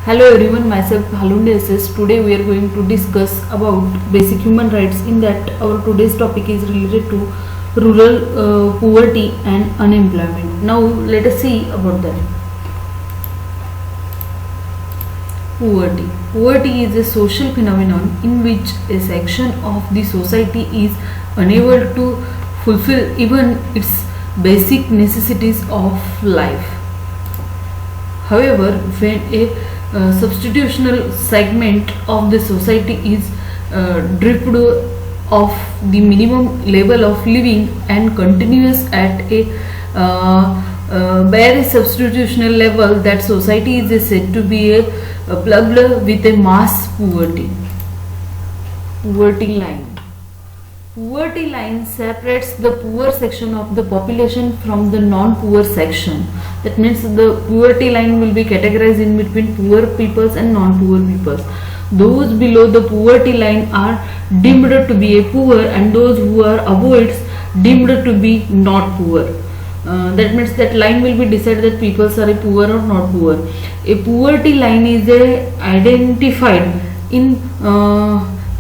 Hello everyone, myself Halunde SS. Today we are going to discuss about basic human rights. In that, our today's topic is related to rural poverty and unemployment. Now let us see about that. Poverty. Poverty is a social phenomenon in which a section of the society is unable to fulfill even its basic necessities of life. However, when a substitutional segment of the society is stripped of the minimum level of living and continues at a bare substitutional level, that society is said to be a plugged with a mass poverty. Poverty line. Poverty line separates the poor section of the population from the non-poor section. That means the poverty line will be categorized in between poor peoples and non-poor peoples. Those below the poverty line are deemed to be a poor, and those who are above it deemed to be not poor. That means that line will be decided that peoples are a poor or not poor. A poverty line is identified in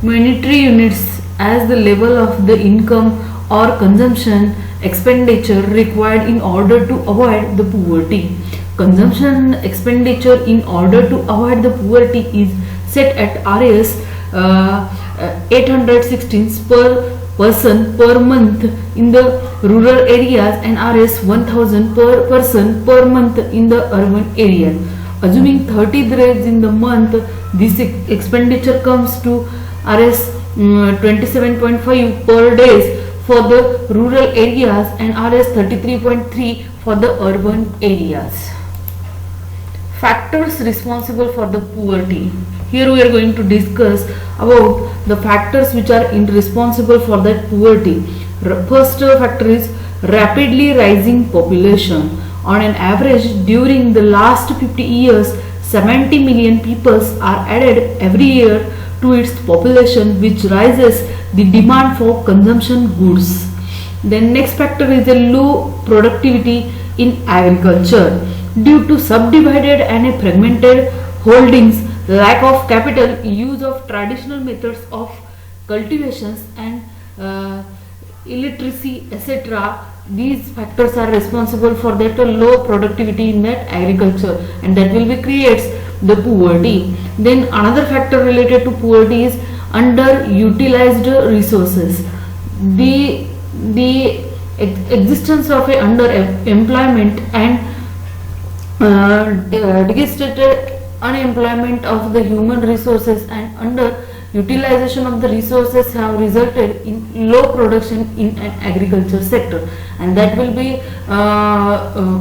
monetary units as the level of the income or consumption expenditure required in order to avoid the poverty. Consumption expenditure in order to avoid the poverty is set at Rs 816 per person per month in the rural areas and Rs 1000 per person per month in the urban areas. Assuming 30 days in the month, this expenditure comes to Rs 27.5 per days for the rural areas and Rs 33.3 for the urban areas. Factors responsible for the poverty. Here we are going to discuss about the factors which are responsible for that poverty. First factor is rapidly rising population. On an average, during the last 50 years, 70 million people are added every year to its population, which raises the demand for consumption goods. Then next factor is a low productivity in agriculture due to subdivided and fragmented holdings, lack of capital, use of traditional methods of cultivations, and illiteracy, etc. These factors are responsible for that low productivity in that agriculture, and that will be creates the poverty. Then another factor related to poverty is underutilized resources. The existence of a underemployment and devastated unemployment of the human resources and underutilization of the resources have resulted in low production in an agriculture sector, and that will be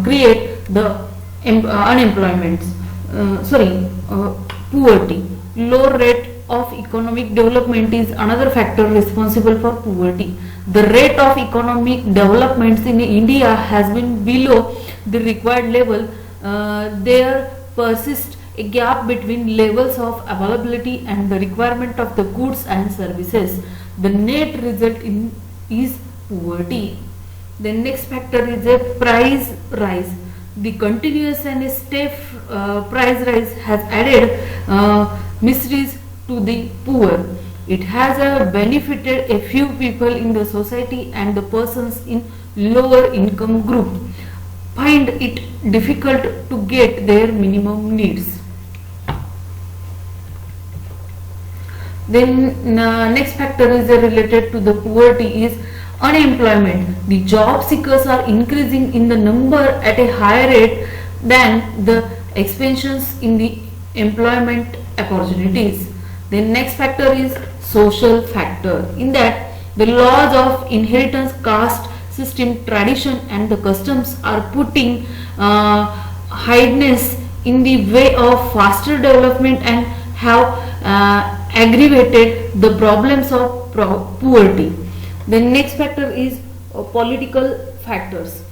create the unemployment. Poverty. Low rate of economic development is another factor responsible for poverty. The rate of economic development in India has been below the required level. There persists a gap between levels of availability and the requirement of the goods and services. The net result is poverty. The next factor is a price rise. The continuous and steep price rise has added miseries to the poor. It has benefited a few people in the society, and the persons in lower income group find it difficult to get their minimum needs. Then next factor is related to the poverty is unemployment. The job seekers are increasing in the number at a higher rate than the expansions in the employment opportunities. The next factor is social factor. In that, the laws of inheritance, caste system, tradition, and the customs are putting hardness in the way of faster development and have aggravated the problems of poverty. The next factor is political factors.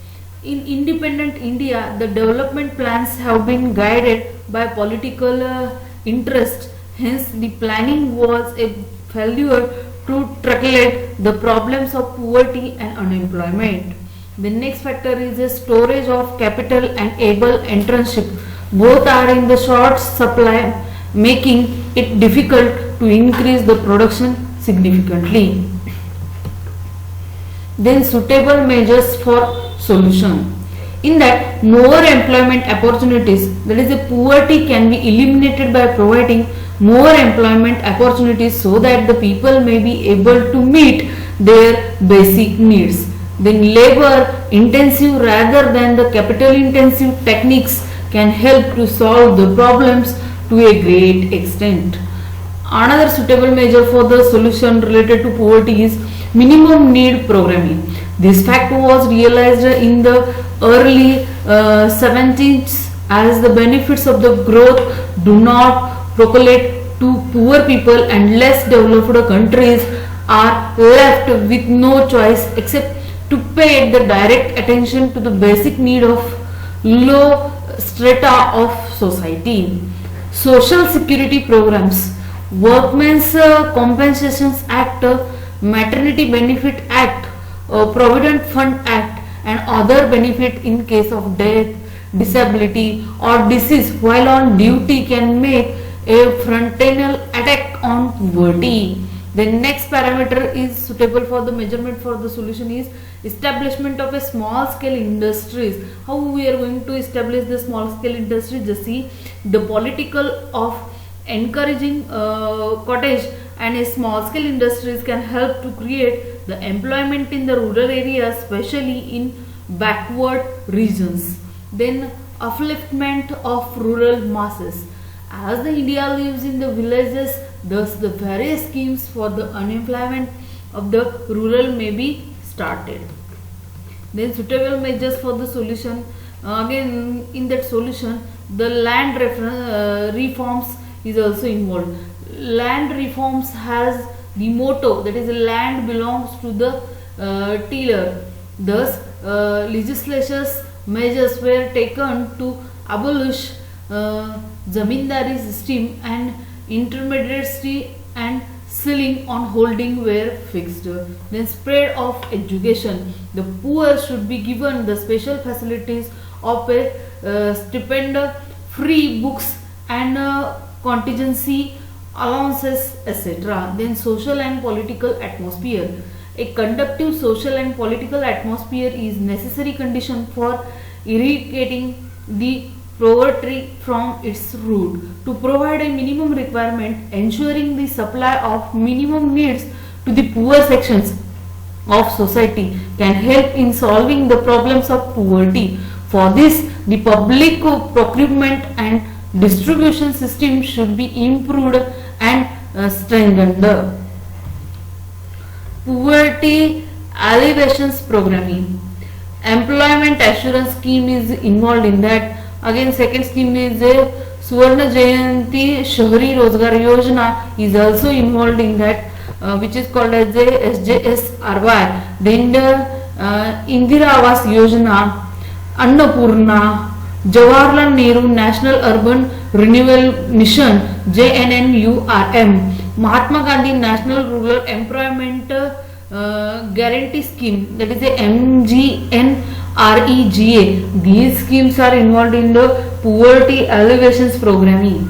In independent India, the development plans have been guided by political interest. Hence, the planning was a failure to tackle the problems of poverty and unemployment. The next factor is the storage of capital and able entrepreneurship. Both are in the short supply, making it difficult to increase the production significantly. Then suitable measures for solution. In that, more employment opportunities, that is, the poverty can be eliminated by providing more employment opportunities so that the people may be able to meet their basic needs. Then labor intensive rather than the capital intensive techniques can help to solve the problems to a great extent. Another suitable measure for the solution related to poverty is minimum need programming. This fact was realized in the early 70s as the benefits of the growth do not percolate to poor people and less developed countries are left with no choice except to pay the direct attention to the basic need of low strata of society. Social security programs, Workmen's Compensations Act, Maternity Benefit Act, Provident Fund Act, and other benefit in case of death, disability, or disease while on duty can make a frontal attack on poverty. The next parameter is suitable for the measurement for the solution is establishment of a small scale industries. How we are going to establish the small scale industries? Just see the political of encouraging cottage and a small scale industries can help to create the employment in the rural areas, especially in backward regions. Then upliftment of rural masses. As the India lives in the villages, thus the various schemes for the unemployment of the rural may be started. Then suitable measures for the solution. Again, in that solution, the land reforms is also involved. Land reforms has the motto, that is, land belongs to the tiller. Thus, legislatures measures were taken to abolish zamindari system and intermediary and ceiling on holding were fixed. Then spread of education. The poor should be given the special facilities of a stipend, free books and contingency allowances, etc. Then social and political atmosphere. A conducive social and political atmosphere is necessary condition for eradicating the poverty from its root. To provide a minimum requirement, ensuring the supply of minimum needs to the poor sections of society can help in solving the problems of poverty. For this, the public procurement and distribution system should be improved and strengthened. Poverty alleviations programming. Employment assurance scheme is involved in that. Again, second scheme is a Suvarna Jayanti Shahri Rozgar Yojana is also involved in that, which is called as a SJSRY. Then the Indira Awas Yojana, Annapurna, Jawaharlal Nehru National Urban Renewal Mission JNNURM, Mahatma Gandhi National Rural Employment Guarantee Scheme, that is a MGNREGA. These schemes are involved in the poverty alleviations programming.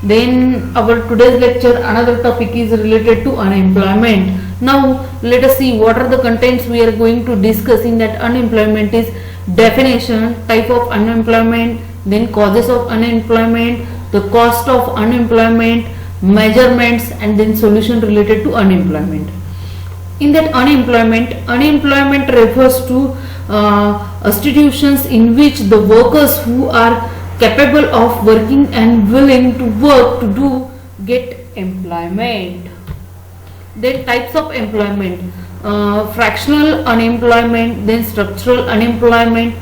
Then our today's lecture, another topic is related to unemployment. Now let us see what are the contents we are going to discuss in that. Unemployment is definition, type of unemployment, then causes of unemployment, the cost of unemployment, measurements, and then solution related to unemployment. In that unemployment refers to institutions in which the workers who are capable of working and willing to work to do get employment. Then types of employment, fractional unemployment, then structural unemployment,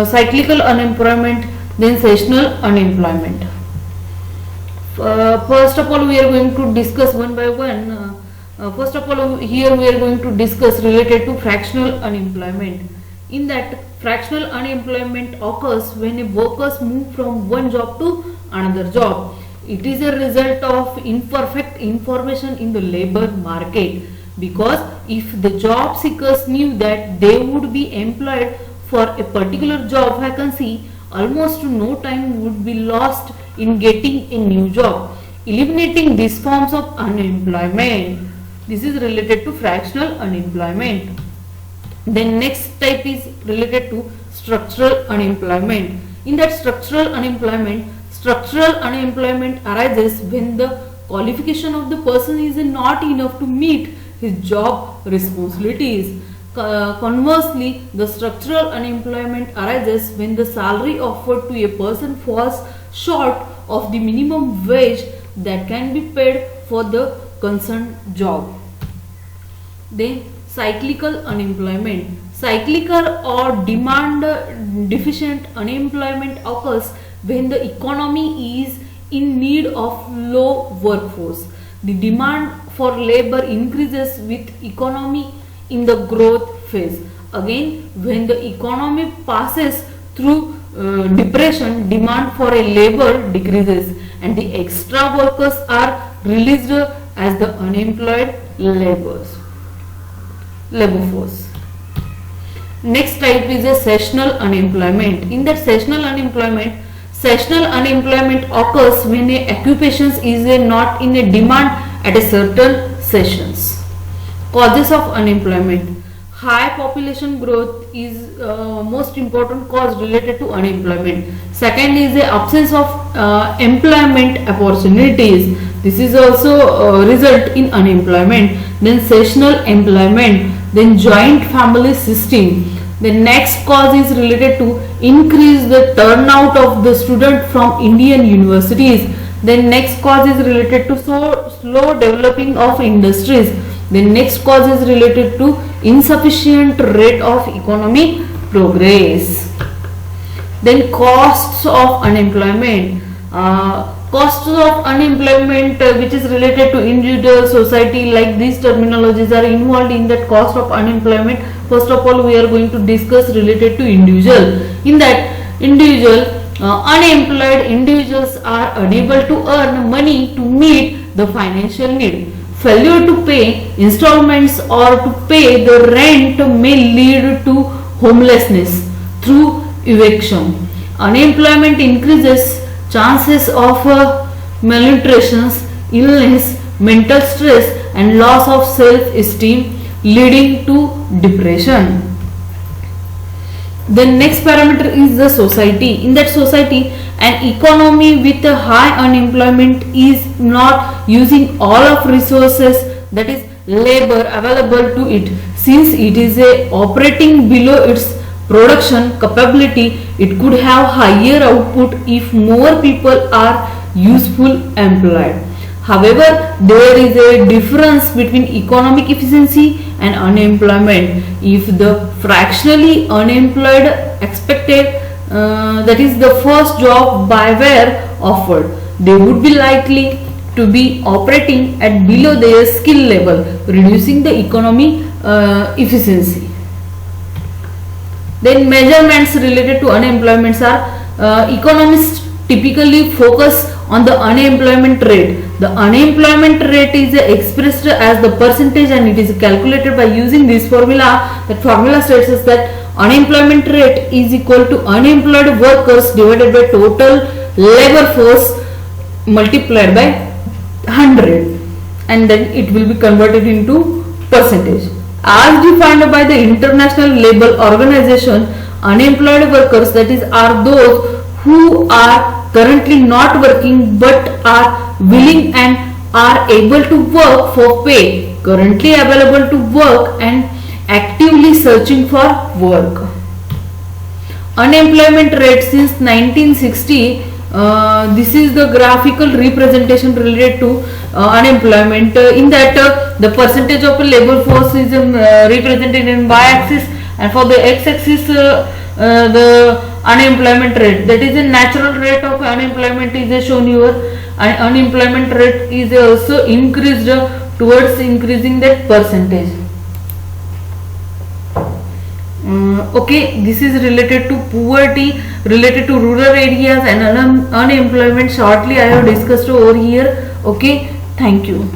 cyclical unemployment, then seasonal unemployment. First of all, we are going to discuss one by one. First of all, here we are going to discuss related to fractional unemployment. In that, fractional unemployment occurs when a workers move from one job to another job. It is a result of imperfect information in the labor market, because if the job seekers knew that they would be employed for a particular job vacancy, almost no time would be lost in getting a new job, eliminating these forms of unemployment. This is related to fractional unemployment. Then next type is related to structural unemployment. In that structural unemployment arises when the qualification of the person is not enough to meet his job responsibilities. Conversely, the structural unemployment arises when the salary offered to a person falls short of the minimum wage that can be paid for the concerned job. Then cyclical unemployment. Cyclical or demand deficient unemployment occurs when the economy is in need of low workforce. The demand for labor increases with economy in the growth phase. Again, when the economy passes through depression, demand for a labor decreases and the extra workers are released as the unemployed labor force. Next type is a seasonal unemployment. In that seasonal unemployment occurs when a occupation is not in a demand at a certain seasons. Causes of unemployment. High population growth is most important cause related to unemployment. Second is the absence of employment opportunities. This is also result in unemployment. Then seasonal employment. Then joint family system. The next cause is related to increase the turnout of the student from Indian universities. Then next cause is related to slow developing of industries. The next cause is related to insufficient rate of economic progress. Then costs of unemployment. Costs of unemployment which is related to individual, society, like these terminologies are involved in that cost of unemployment. First of all, we are going to discuss related to individual. In that unemployed individuals are unable to earn money to meet the financial need. Failure to pay installments or to pay the rent may lead to homelessness through eviction. Unemployment increases chances of malnutrition, illness, mental stress and loss of self-esteem, leading to depression. The next parameter is the society. In that society, an economy with a high unemployment is not using all of resources, that is labor, available to it. Since it is operating below its production capability, it could have higher output if more people are useful employed. However, there is a difference between economic efficiency and unemployment. If the fractionally unemployed expected that is the first job by were offered, they would be likely to be operating at below their skill level, reducing the economy efficiency. Then measurements related to unemployment are economists typically focus on the unemployment rate. The unemployment rate is expressed as the percentage and it is calculated by using this formula. That formula states that unemployment rate is equal to unemployed workers divided by total labor force multiplied by 100, and then it will be converted into percentage. As defined by the International Labour Organization, unemployed workers, that is, are those who are currently not working but are willing and are able to work for pay, currently available to work and actively searching for work. Unemployment rate since 1960. This is the graphical representation related to unemployment. In that the percentage of labor force is represented in y-axis, and for the x-axis the unemployment rate, that is the natural rate of unemployment is shown here, and unemployment rate is also increased towards increasing that percentage. Okay, this is related to poverty, related to rural areas and unemployment. Shortly I have discussed over here. Okay, thank you.